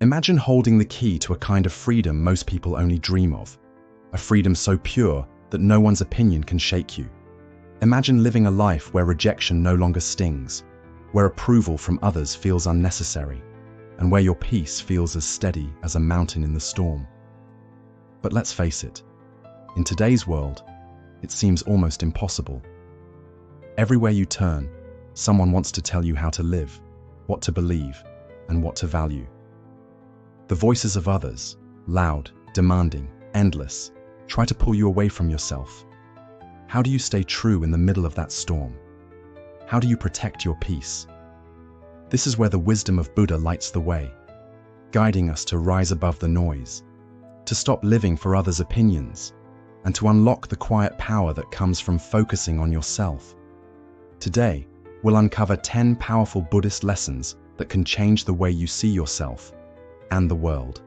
Imagine holding the key to a kind of freedom most people only dream of, a freedom so pure that no one's opinion can shake you. Imagine living a life where rejection no longer stings, where approval from others feels unnecessary, and where your peace feels as steady as a mountain in the storm. But let's face it, in today's world, it seems almost impossible. Everywhere you turn, someone wants to tell you how to live, what to believe, and what to value. The voices of others, loud, demanding, endless, try to pull you away from yourself. How do you stay true in the middle of that storm? How do you protect your peace? This is where the wisdom of Buddha lights the way, guiding us to rise above the noise, to stop living for others' opinions, and to unlock the quiet power that comes from focusing on yourself. Today, we'll uncover 10 powerful Buddhist lessons that can change the way you see yourself and the world.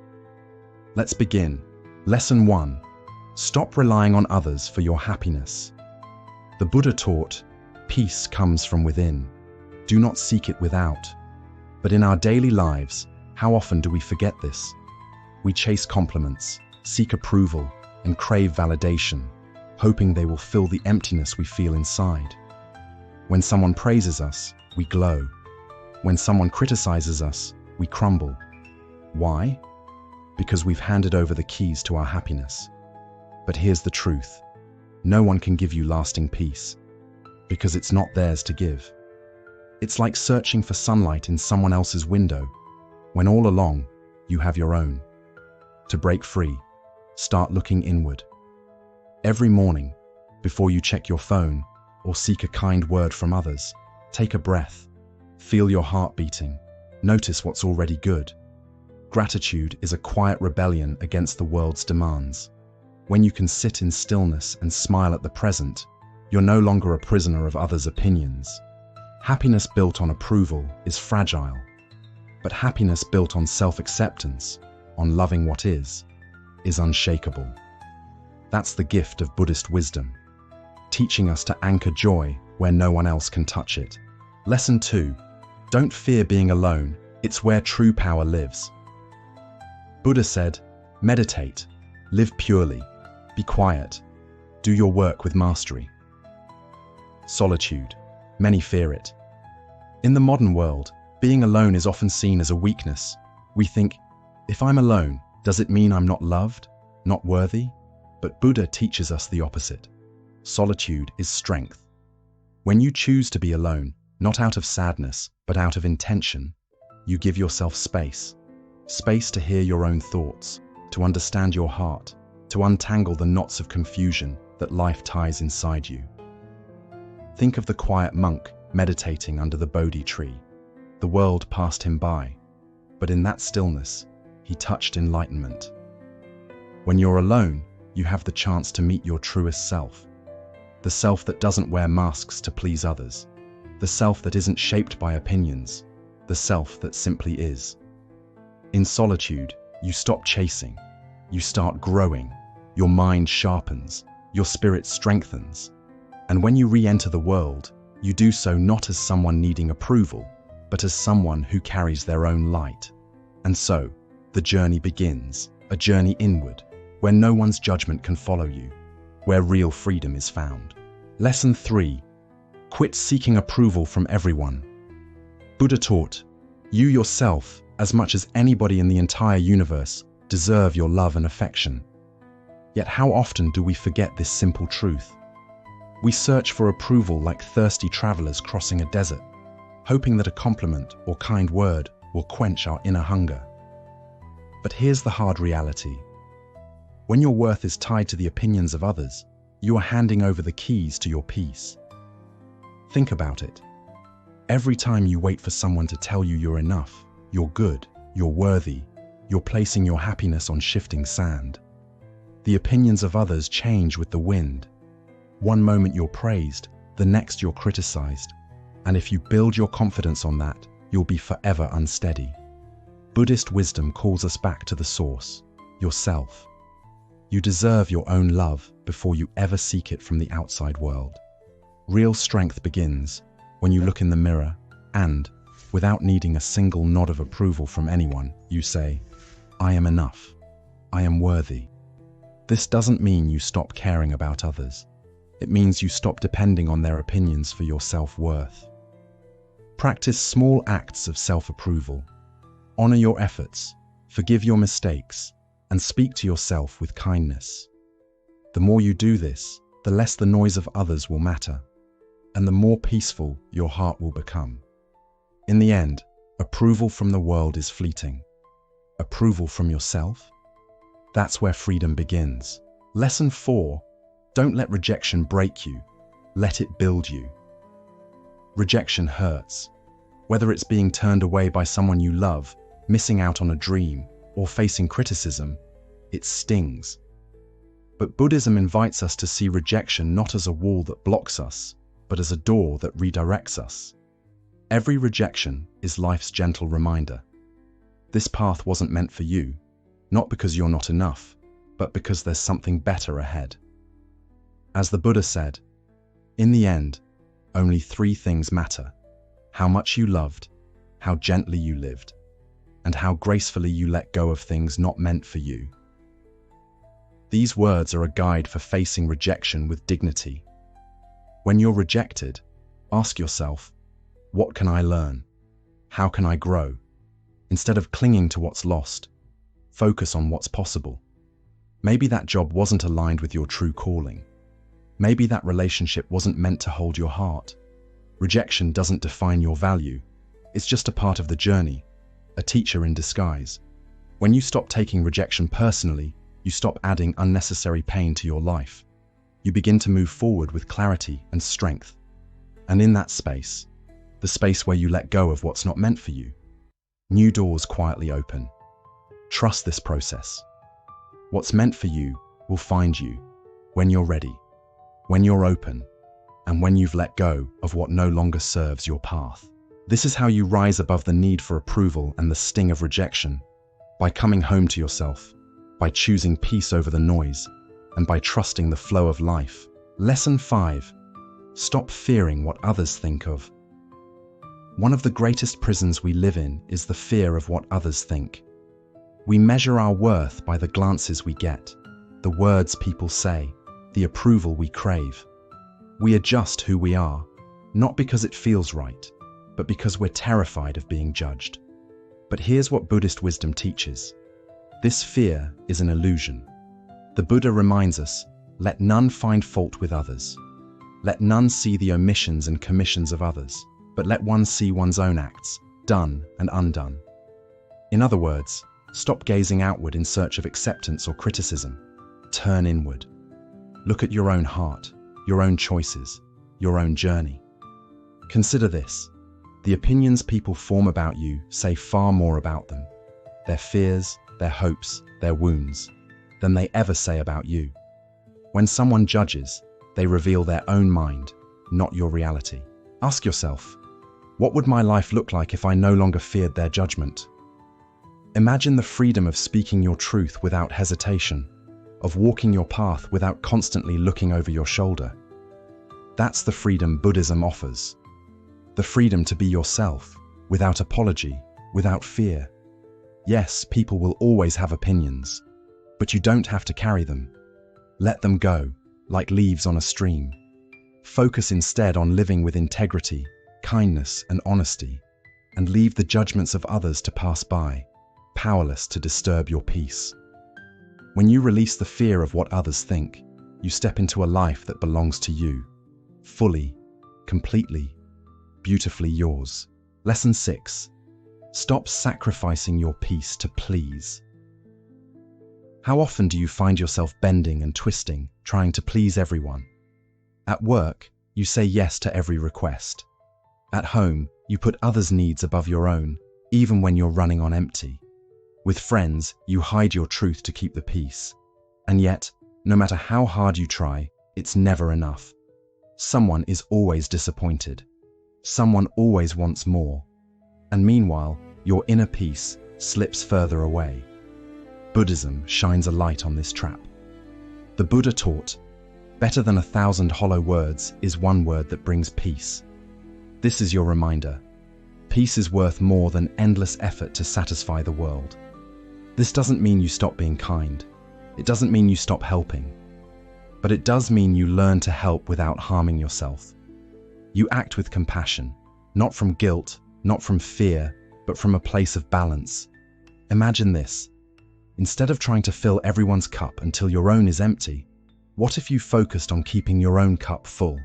Let's begin. Lesson 1. Stop relying on others for your happiness. The Buddha taught, peace comes from within. Do not seek it without. But in our daily lives, how often do we forget this? We chase compliments, seek approval, and crave validation, hoping they will fill the emptiness we feel inside. When someone praises us, we glow. When someone criticizes us, we crumble. Why? Because we've handed over the keys to our happiness. But here's the truth. No one can give you lasting peace, because it's not theirs to give. It's like searching for sunlight in someone else's window, when all along, you have your own. To break free, start looking inward. Every morning, before you check your phone or seek a kind word from others, take a breath. Feel your heart beating. Notice what's already good. Gratitude is a quiet rebellion against the world's demands. When you can sit in stillness and smile at the present, you're no longer a prisoner of others' opinions. Happiness built on approval is fragile, but happiness built on self-acceptance, on loving what is unshakable. That's the gift of Buddhist wisdom, teaching us to anchor joy where no one else can touch it. Lesson 2. Don't fear being alone, it's where true power lives. Buddha said, meditate, live purely, be quiet, do your work with mastery. Solitude. Many fear it. In the modern world, being alone is often seen as a weakness. We think, if I'm alone, does it mean I'm not loved, not worthy? But Buddha teaches us the opposite. Solitude is strength. When you choose to be alone, not out of sadness, but out of intention, you give yourself space. Space to hear your own thoughts, to understand your heart, to untangle the knots of confusion that life ties inside you. Think of the quiet monk meditating under the Bodhi tree. The world passed him by, but in that stillness, he touched enlightenment. When you're alone, you have the chance to meet your truest self. The self that doesn't wear masks to please others. The self that isn't shaped by opinions. The self that simply is. In solitude, you stop chasing. You start growing. Your mind sharpens. Your spirit strengthens. And when you re-enter the world, you do so not as someone needing approval, but as someone who carries their own light. And so, the journey begins, a journey inward, where no one's judgment can follow you, where real freedom is found. Lesson 3. Quit seeking approval from everyone. Buddha taught, you yourself, as much as anybody in the entire universe, deserve your love and affection. Yet how often do we forget this simple truth? We search for approval like thirsty travelers crossing a desert, hoping that a compliment or kind word will quench our inner hunger. But here's the hard reality. When your worth is tied to the opinions of others, you are handing over the keys to your peace. Think about it. Every time you wait for someone to tell you you're enough, you're good, you're worthy, you're placing your happiness on shifting sand. The opinions of others change with the wind. One moment you're praised, the next you're criticized. And if you build your confidence on that, you'll be forever unsteady. Buddhist wisdom calls us back to the source, yourself. You deserve your own love before you ever seek it from the outside world. Real strength begins when you look in the mirror and, Without needing a single nod of approval from anyone, you say, I am enough. I am worthy. This doesn't mean you stop caring about others. It means you stop depending on their opinions for your self-worth. Practice small acts of self-approval. Honor your efforts, forgive your mistakes, and speak to yourself with kindness. The more you do this, the less the noise of others will matter, and the more peaceful your heart will become. In the end, approval from the world is fleeting. Approval from yourself? That's where freedom begins. Lesson 4. Don't let rejection break you. Let it build you. Rejection hurts. Whether it's being turned away by someone you love, missing out on a dream, or facing criticism, it stings. But Buddhism invites us to see rejection not as a wall that blocks us, but as a door that redirects us. Every rejection is life's gentle reminder. This path wasn't meant for you, not because you're not enough, but because there's something better ahead. As the Buddha said, in the end, only 3 things matter: how much you loved, how gently you lived, and how gracefully you let go of things not meant for you. These words are a guide for facing rejection with dignity. When you're rejected, ask yourself, what can I learn? How can I grow? Instead of clinging to what's lost, focus on what's possible. Maybe that job wasn't aligned with your true calling. Maybe that relationship wasn't meant to hold your heart. Rejection doesn't define your value. It's just a part of the journey, a teacher in disguise. When you stop taking rejection personally, you stop adding unnecessary pain to your life. You begin to move forward with clarity and strength. And in that space, the space where you let go of what's not meant for you, new doors quietly open. Trust this process. What's meant for you will find you when you're ready, when you're open, and when you've let go of what no longer serves your path. This is how you rise above the need for approval and the sting of rejection, by coming home to yourself, by choosing peace over the noise, and by trusting the flow of life. Lesson 5. Stop fearing what others think of. One of the greatest prisons we live in is the fear of what others think. We measure our worth by the glances we get, the words people say, the approval we crave. We adjust who we are, not because it feels right, but because we're terrified of being judged. But here's what Buddhist wisdom teaches. This fear is an illusion. The Buddha reminds us, let none find fault with others. Let none see the omissions and commissions of others, but let one see one's own acts, done and undone. In other words, stop gazing outward in search of acceptance or criticism. Turn inward. Look at your own heart, your own choices, your own journey. Consider this. The opinions people form about you say far more about them, their fears, their hopes, their wounds, than they ever say about you. When someone judges, they reveal their own mind, not your reality. Ask yourself, what would my life look like if I no longer feared their judgment? Imagine the freedom of speaking your truth without hesitation, of walking your path without constantly looking over your shoulder. That's the freedom Buddhism offers. The freedom to be yourself, without apology, without fear. Yes, people will always have opinions, but you don't have to carry them. Let them go, like leaves on a stream. Focus instead on living with integrity, kindness, and honesty, and leave the judgments of others to pass by, powerless to disturb your peace. When you release the fear of what others think, you step into a life that belongs to you, fully, completely, beautifully yours. Lesson 6. Stop sacrificing your peace to please. How often do you find yourself bending and twisting, trying to please everyone? At work, you say yes to every request. At home, you put others' needs above your own, even when you're running on empty. With friends, you hide your truth to keep the peace. And yet, no matter how hard you try, it's never enough. Someone is always disappointed. Someone always wants more. And meanwhile, your inner peace slips further away. Buddhism shines a light on this trap. The Buddha taught, better than 1,000 hollow words is one word that brings peace. This is your reminder. Peace is worth more than endless effort to satisfy the world. This doesn't mean you stop being kind. It doesn't mean you stop helping. But it does mean you learn to help without harming yourself. You act with compassion, not from guilt, not from fear, but from a place of balance. Imagine this. Instead of trying to fill everyone's cup until your own is empty, what if you focused on keeping your own cup full?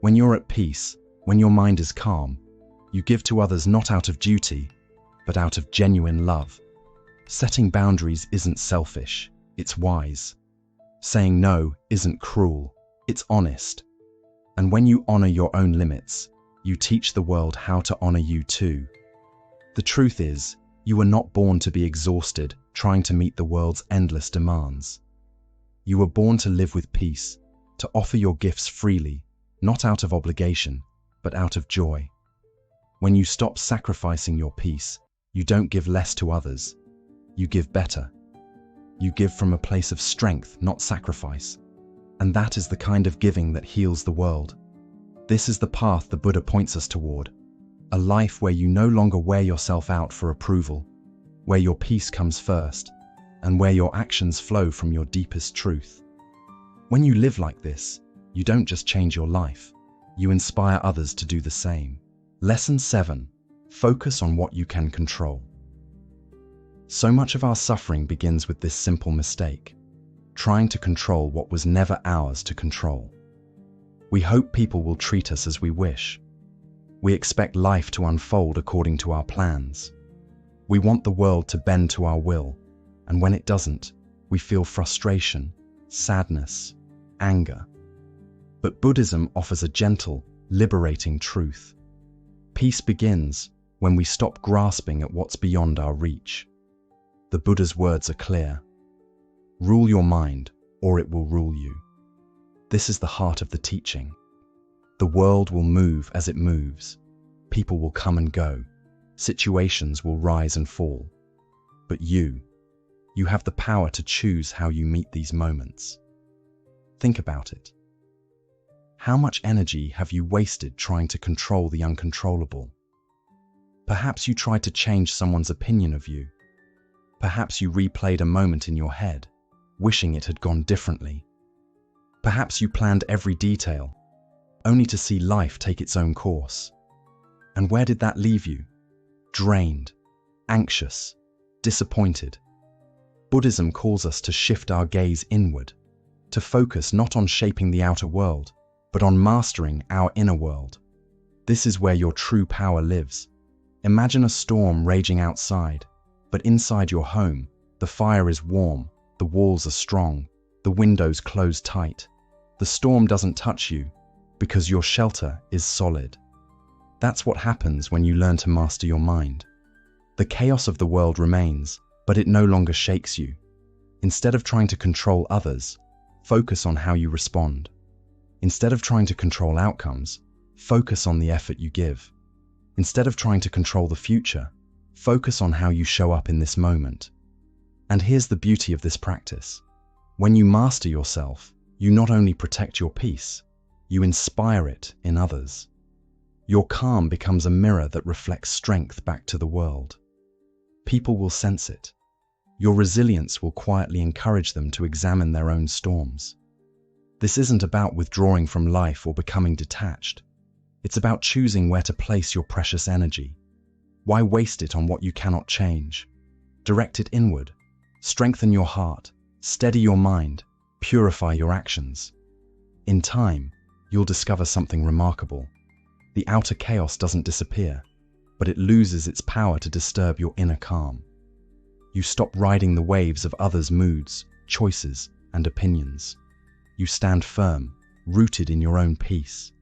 When you're at peace, when your mind is calm, you give to others not out of duty, but out of genuine love. Setting boundaries isn't selfish, it's wise. Saying no isn't cruel, it's honest. And when you honor your own limits, you teach the world how to honor you too. The truth is, you were not born to be exhausted trying to meet the world's endless demands. You were born to live with peace, to offer your gifts freely, not out of obligation, but out of joy. When you stop sacrificing your peace, you don't give less to others, you give better. You give from a place of strength, not sacrifice. And that is the kind of giving that heals the world. This is the path the Buddha points us toward. A life where you no longer wear yourself out for approval, where your peace comes first, and where your actions flow from your deepest truth. When you live like this, you don't just change your life, you inspire others to do the same. Lesson 7. Focus on what you can control. So much of our suffering begins with this simple mistake, trying to control what was never ours to control. We hope people will treat us as we wish. We expect life to unfold according to our plans. We want the world to bend to our will, and when it doesn't, we feel frustration, sadness, anger. But Buddhism offers a gentle, liberating truth. Peace begins when we stop grasping at what's beyond our reach. The Buddha's words are clear. Rule your mind, or it will rule you. This is the heart of the teaching. The world will move as it moves. People will come and go. Situations will rise and fall. But you have the power to choose how you meet these moments. Think about it. How much energy have you wasted trying to control the uncontrollable? Perhaps you tried to change someone's opinion of you. Perhaps you replayed a moment in your head, wishing it had gone differently. Perhaps you planned every detail, only to see life take its own course. And where did that leave you? Drained, anxious, disappointed. Buddhism calls us to shift our gaze inward, to focus not on shaping the outer world, but on mastering our inner world. This is where your true power lives. Imagine a storm raging outside, but inside your home, the fire is warm, the walls are strong, the windows close tight. The storm doesn't touch you because your shelter is solid. That's what happens when you learn to master your mind. The chaos of the world remains, but it no longer shakes you. Instead of trying to control others, focus on how you respond. Instead of trying to control outcomes, focus on the effort you give. Instead of trying to control the future, focus on how you show up in this moment. And here's the beauty of this practice. When you master yourself, you not only protect your peace, you inspire it in others. Your calm becomes a mirror that reflects strength back to the world. People will sense it. Your resilience will quietly encourage them to examine their own storms. This isn't about withdrawing from life or becoming detached. It's about choosing where to place your precious energy. Why waste it on what you cannot change? Direct it inward. Strengthen your heart. Steady your mind. Purify your actions. In time, you'll discover something remarkable. The outer chaos doesn't disappear, but it loses its power to disturb your inner calm. You stop riding the waves of others' moods, choices, and opinions. You stand firm, rooted in your own peace.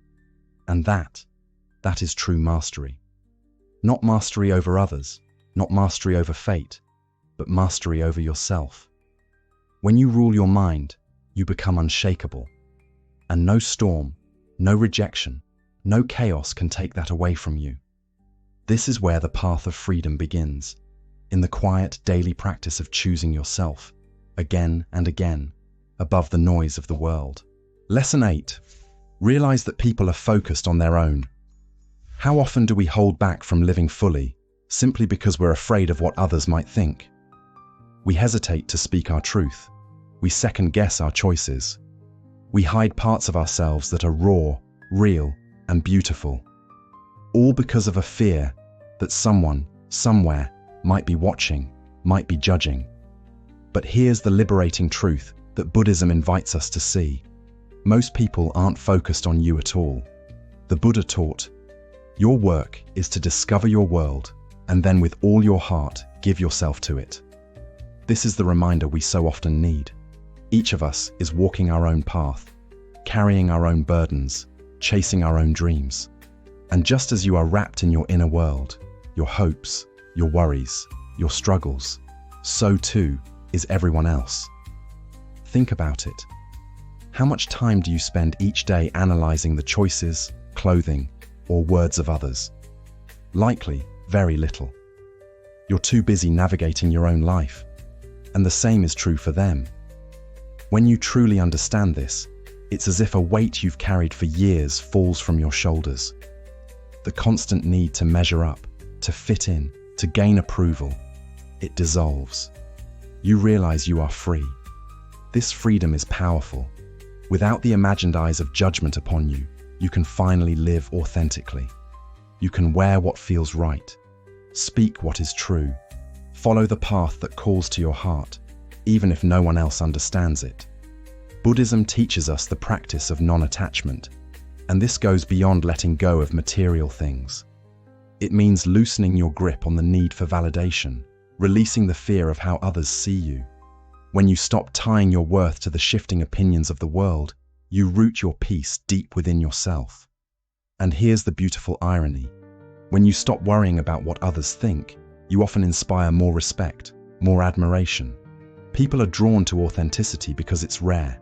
And that is true mastery. Not mastery over others, not mastery over fate, but mastery over yourself. When you rule your mind, you become unshakable. And no storm, no rejection, no chaos can take that away from you. This is where the path of freedom begins, in the quiet daily practice of choosing yourself, again and again, above the noise of the world. Lesson 8. Realize that people are focused on their own. How often do we hold back from living fully simply because we're afraid of what others might think? We hesitate to speak our truth. We second-guess our choices. We hide parts of ourselves that are raw, real, and beautiful. All because of a fear that someone, somewhere, might be watching, might be judging. But here's the liberating truth that Buddhism invites us to see. Most people aren't focused on you at all. The Buddha taught, your work is to discover your world, and then with all your heart, give yourself to it. This is the reminder we so often need. Each of us is walking our own path, carrying our own burdens, chasing our own dreams. And just as you are wrapped in your inner world, your hopes, your worries, your struggles, so too is everyone else. Think about it. How much time do you spend each day analyzing the choices, clothing, or words of others? Likely, very little. You're too busy navigating your own life, and the same is true for them. When you truly understand this, it's as if a weight you've carried for years falls from your shoulders. The constant need to measure up, to fit in, to gain approval, it dissolves. You realize you are free. This freedom is powerful. Without the imagined eyes of judgment upon you, you can finally live authentically. You can wear what feels right, speak what is true, follow the path that calls to your heart, even if no one else understands it. Buddhism teaches us the practice of non-attachment, and this goes beyond letting go of material things. It means loosening your grip on the need for validation, releasing the fear of how others see you. When you stop tying your worth to the shifting opinions of the world, you root your peace deep within yourself. And here's the beautiful irony. When you stop worrying about what others think, you often inspire more respect, more admiration. People are drawn to authenticity because it's rare.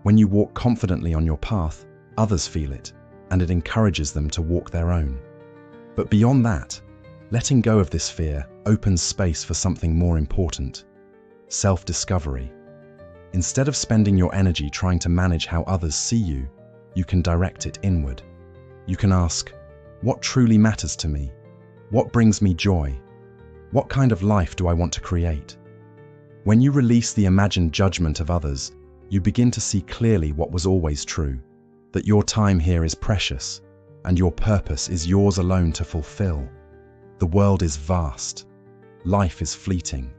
When you walk confidently on your path, others feel it, and it encourages them to walk their own. But beyond that, letting go of this fear opens space for something more important: self-discovery. Instead of spending your energy trying to manage how others see you, you can direct it inward. You can ask, what truly matters to me? What brings me joy? What kind of life do I want to create? When you release the imagined judgment of others, you begin to see clearly what was always true, that your time here is precious, and your purpose is yours alone to fulfill. The world is vast. Life is fleeting.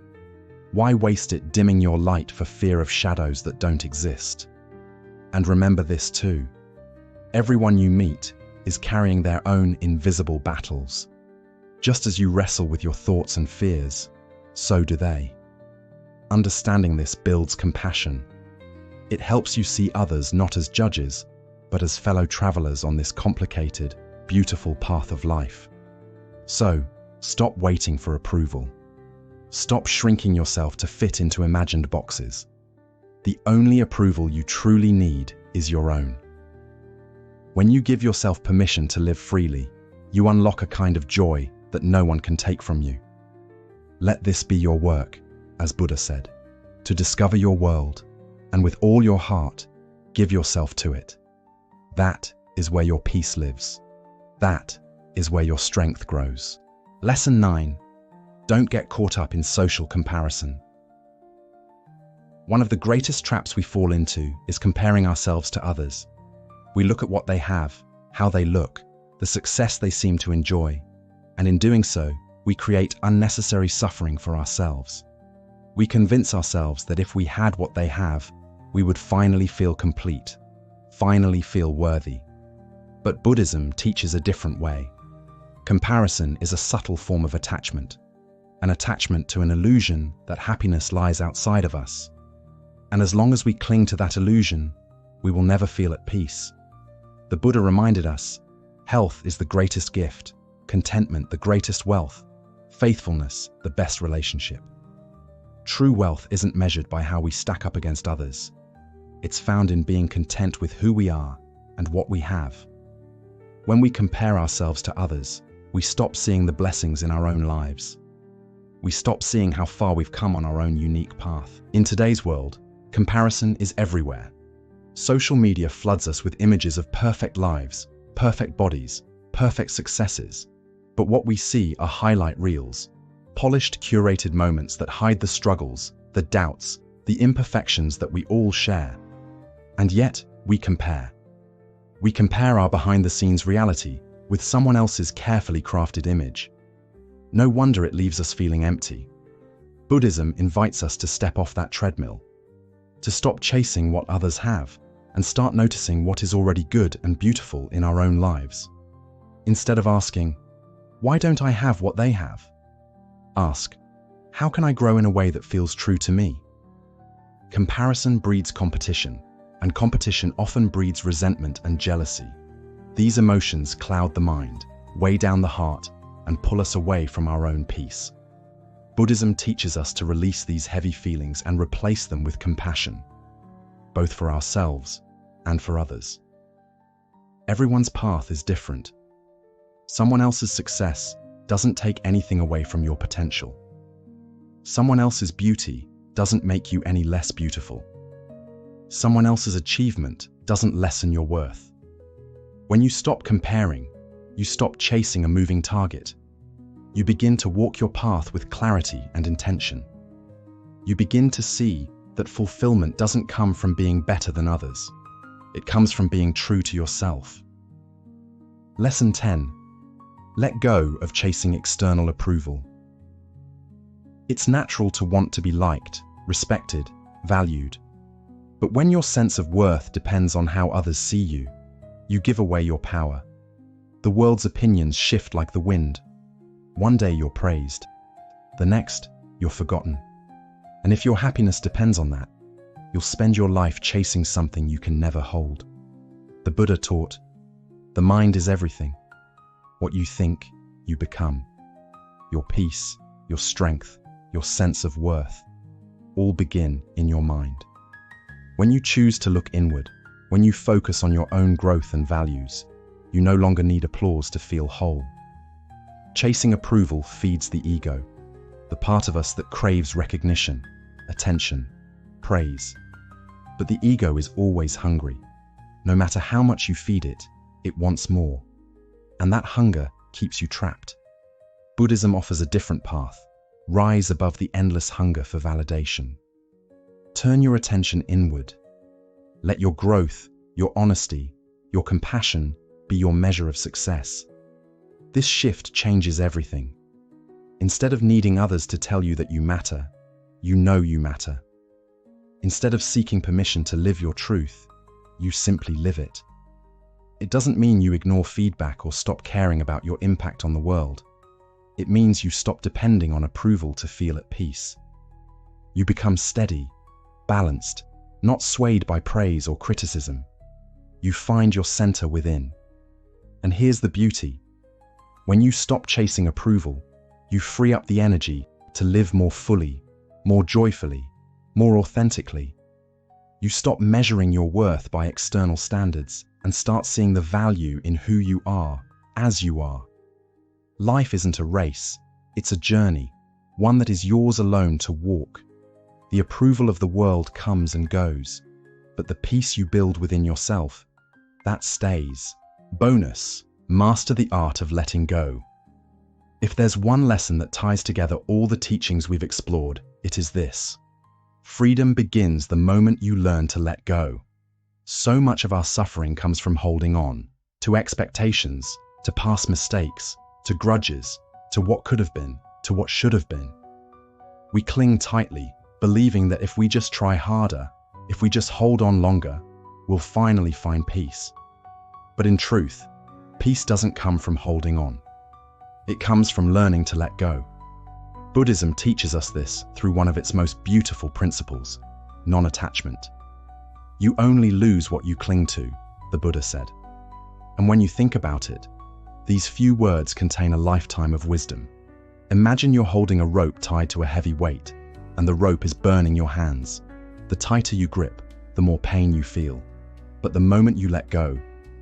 Why waste it dimming your light for fear of shadows that don't exist? And remember this too. Everyone you meet is carrying their own invisible battles. Just as you wrestle with your thoughts and fears, so do they. Understanding this builds compassion. It helps you see others not as judges, but as fellow travelers on this complicated, beautiful path of life. So, stop waiting for approval. Stop shrinking yourself to fit into imagined boxes. The only approval you truly need is your own. When you give yourself permission to live freely, you unlock a kind of joy that no one can take from you. Let this be your work, as Buddha said, to discover your world, and with all your heart, give yourself to it. That is where your peace lives. That is where your strength grows. Lesson 9. Don't get caught up in social comparison. One of the greatest traps we fall into is comparing ourselves to others. We look at what they have, how they look, the success they seem to enjoy, and in doing so, we create unnecessary suffering for ourselves. We convince ourselves that if we had what they have, we would finally feel complete, finally feel worthy. But Buddhism teaches a different way. Comparison is a subtle form of attachment, an attachment to an illusion that happiness lies outside of us. And as long as we cling to that illusion, we will never feel at peace. The Buddha reminded us, health is the greatest gift, contentment the greatest wealth, faithfulness the best relationship. True wealth isn't measured by how we stack up against others. It's found in being content with who we are and what we have. When we compare ourselves to others, we stop seeing the blessings in our own lives. We stop seeing how far we've come on our own unique path. In today's world, comparison is everywhere. Social media floods us with images of perfect lives, perfect bodies, perfect successes, but what we see are highlight reels, polished, curated moments that hide the struggles, the doubts, the imperfections that we all share. And yet, we compare. We compare our behind-the-scenes reality with someone else's carefully crafted image. No wonder it leaves us feeling empty. Buddhism invites us to step off that treadmill, to stop chasing what others have, and start noticing what is already good and beautiful in our own lives. Instead of asking, "Why don't I have what they have?" ask, "How can I grow in a way that feels true to me?" Comparison breeds competition, and competition often breeds resentment and jealousy. These emotions cloud the mind, weigh down the heart, and pull us away from our own peace. Buddhism teaches us to release these heavy feelings and replace them with compassion, both for ourselves and for others. Everyone's path is different. Someone else's success doesn't take anything away from your potential. Someone else's beauty doesn't make you any less beautiful. Someone else's achievement doesn't lessen your worth. When you stop comparing, you stop chasing a moving target. You begin to walk your path with clarity and intention. You begin to see that fulfillment doesn't come from being better than others. It comes from being true to yourself. Lesson 10. Let go of chasing external approval. It's natural to want to be liked, respected, valued. But when your sense of worth depends on how others see you, you give away your power. The world's opinions shift like the wind. One day you're praised, the next you're forgotten. And if your happiness depends on that, you'll spend your life chasing something you can never hold. The Buddha taught, the mind is everything. What you think, you become. Your peace, your strength, your sense of worth, all begin in your mind. When you choose to look inward, when you focus on your own growth and values, you no longer need applause to feel whole. Chasing approval feeds the ego, the part of us that craves recognition, attention, praise. But the ego is always hungry. No matter how much you feed it, it wants more. And that hunger keeps you trapped. Buddhism offers a different path. Rise above the endless hunger for validation. Turn your attention inward. Let your growth, your honesty, your compassion be your measure of success. This shift changes everything. Instead of needing others to tell you that you matter, you know you matter. Instead of seeking permission to live your truth, you simply live it. It doesn't mean you ignore feedback or stop caring about your impact on the world. It means you stop depending on approval to feel at peace. You become steady, balanced, not swayed by praise or criticism. You find your center within. And here's the beauty. When you stop chasing approval, you free up the energy to live more fully, more joyfully, more authentically. You stop measuring your worth by external standards and start seeing the value in who you are, as you are. Life isn't a race, it's a journey, one that is yours alone to walk. The approval of the world comes and goes, but the peace you build within yourself, that stays. Bonus, master the art of letting go. If there's one lesson that ties together all the teachings we've explored, it is this. Freedom begins the moment you learn to let go. So much of our suffering comes from holding on, to expectations, to past mistakes, to grudges, to what could have been, to what should have been. We cling tightly, believing that if we just try harder, if we just hold on longer, we'll finally find peace. But in truth, peace doesn't come from holding on. It comes from learning to let go. Buddhism teaches us this through one of its most beautiful principles, non-attachment. You only lose what you cling to, the Buddha said. And when you think about it, these few words contain a lifetime of wisdom. Imagine you're holding a rope tied to a heavy weight, and the rope is burning your hands. The tighter you grip, the more pain you feel. But the moment you let go,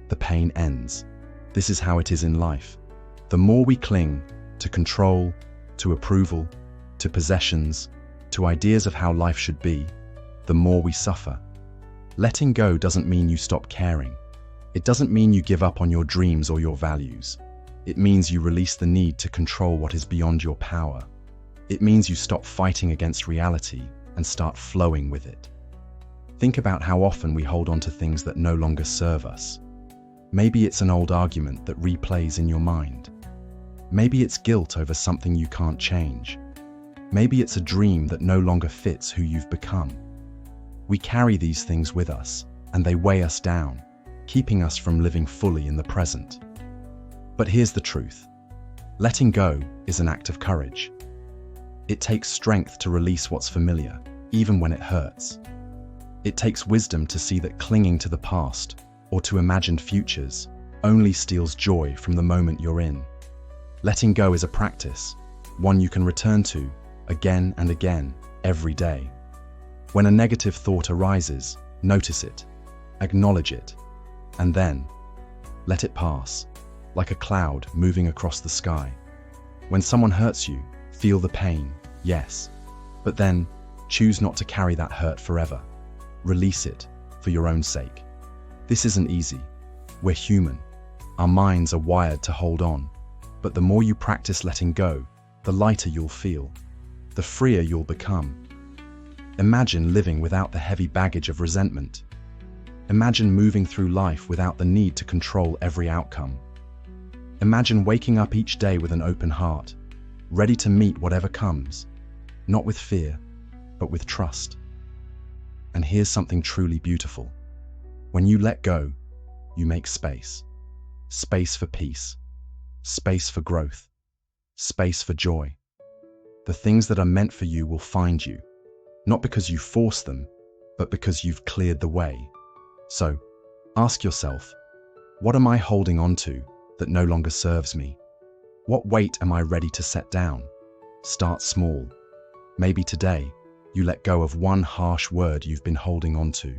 the pain ends. This is how it is in life. The more we cling to control, to approval, to possessions, to ideas of how life should be, the more we suffer. Letting go doesn't mean you stop caring. It doesn't mean you give up on your dreams or your values. It means you release the need to control what is beyond your power. It means you stop fighting against reality and start flowing with it. Think about how often we hold on to things that no longer serve us. Maybe it's an old argument that replays in your mind. Maybe it's guilt over something you can't change. Maybe it's a dream that no longer fits who you've become. We carry these things with us, and they weigh us down, keeping us from living fully in the present. But here's the truth. Letting go is an act of courage. It takes strength to release what's familiar, even when it hurts. It takes wisdom to see that clinging to the past or to imagined futures only steals joy from the moment you're in. Letting go is a practice, one you can return to again and again, every day. When a negative thought arises, notice it, acknowledge it, and then let it pass, like a cloud moving across the sky. When someone hurts you, feel the pain, yes, but then choose not to carry that hurt forever. Release it for your own sake. This isn't easy. We're human. Our minds are wired to hold on. But the more you practice letting go, the lighter you'll feel, the freer you'll become. Imagine living without the heavy baggage of resentment. Imagine moving through life without the need to control every outcome. Imagine waking up each day with an open heart, ready to meet whatever comes, not with fear, but with trust. And here's something truly beautiful. When you let go, you make space. Space for peace. Space for growth. Space for joy. The things that are meant for you will find you, not because you force them, but because you've cleared the way. So, ask yourself, what am I holding on to that no longer serves me? What weight am I ready to set down? Start small. Maybe today, you let go of one harsh word you've been holding on to.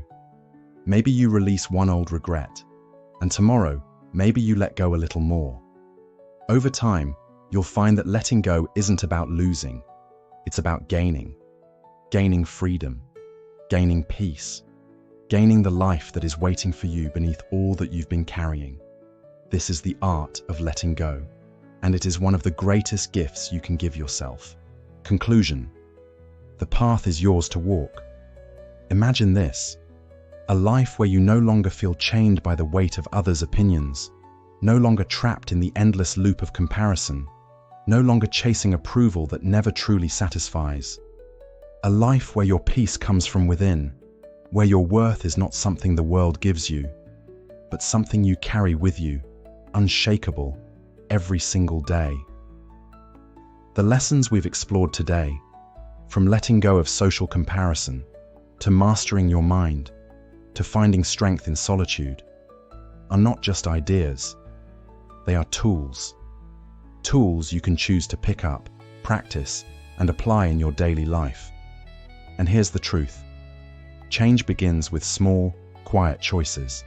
Maybe you release one old regret, and tomorrow, maybe you let go a little more. Over time, you'll find that letting go isn't about losing, it's about gaining. Gaining freedom, gaining peace, gaining the life that is waiting for you beneath all that you've been carrying. This is the art of letting go, and it is one of the greatest gifts you can give yourself. Conclusion: the path is yours to walk. Imagine this: a life where you no longer feel chained by the weight of others' opinions, no longer trapped in the endless loop of comparison, no longer chasing approval that never truly satisfies. A life where your peace comes from within, where your worth is not something the world gives you, but something you carry with you, unshakable, every single day. The lessons we've explored today, from letting go of social comparison, to mastering your mind, to finding strength in solitude, are not just ideas. They are tools. Tools you can choose to pick up, practice, and apply in your daily life. And here's the truth. Change begins with small, quiet choices.